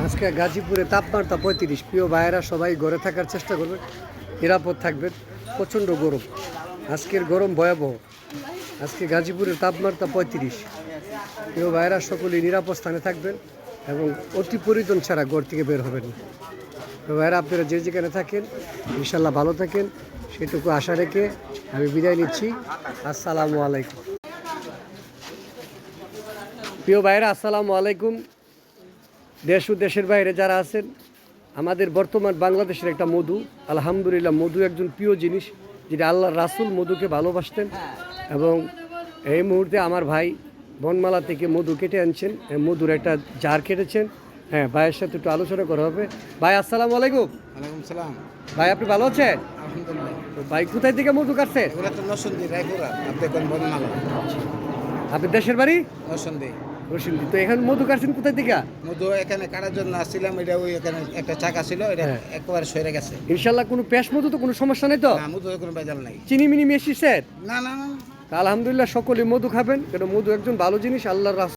আজকে গাজীপুরে তাপমাত্রা 35। প্রিয় ভাইয়েরা সবাই ঘরে থাকার চেষ্টা করবেন, নিরাপদ থাকবেন। প্রচণ্ড গরম, আজকের গরম ভয়াবহ। আজকে গাজীপুরের তাপমাত্রা 35। প্রিয় ভাইয়েরা সকলেই নিরাপদ স্থানে থাকবেন এবং অতি প্রয়োজন ছাড়া ঘর থেকে বের হবেন না। প্রিয় ভাইয়েরা আপনারা যে যেখানে থাকেন ইনশাল্লাহ ভালো থাকেন, সেটুকু আশা রেখে আমি বিদায় নিচ্ছি। আসসালামু আলাইকুম। প্রিয় ভাইয়েরা আসসালামু আলাইকুম। দেশ ও দেশের বাইরে যারা আছেন, আমাদের বর্তমান বাংলাদেশের একটা মধু, আলহামদুলিল্লাহ মধু একজন প্রিয় জিনিস, যেটা আল্লাহর রাসূল মধুকে ভালোবাসতেন। এবং এই মুহূর্তে আমার ভাই বনমালা থেকে মধু কেটে আনছেন, মধুর একটা জার কেটেছেন। হ্যাঁ, ভাইয়ের সাথে একটু আলোচনা করা হবে। ভাই আসসালামু আলাইকুম। ওয়ালাইকুম সালাম। ভাই আপনি ভালো আছেন? আলহামদুলিল্লাহ। তো ভাই কোথায় থেকে মধু কাটছেন? এগুলো তো নরসিংদী রায়পুরা, আপনি কোন বনমালা? আপনি দেশের বাড়ি? নরসিংদী। রসিন্দি। তো এখানে মধু কাটছেন কোথায় থেকে? মধু এখানে কাটার জন্য আসছিলাম, এটা ওই এখানে একটা চাকা ছিল, এটা হ্যাঁ। একবারে সরে গেছে। ইনশাল্লাহ কোনো পেশ মধু তো কোনো সমস্যা নেই তো? না, মধুর কোনো ভেজাল নাই। চিনি মিনি মিশিয়েছেন? না না না। আলহামদুলিল্লাহ সকলে মধু খাবেন, কারণ মধু একজন ভালো জিনিস, আল্লাহর রাসূল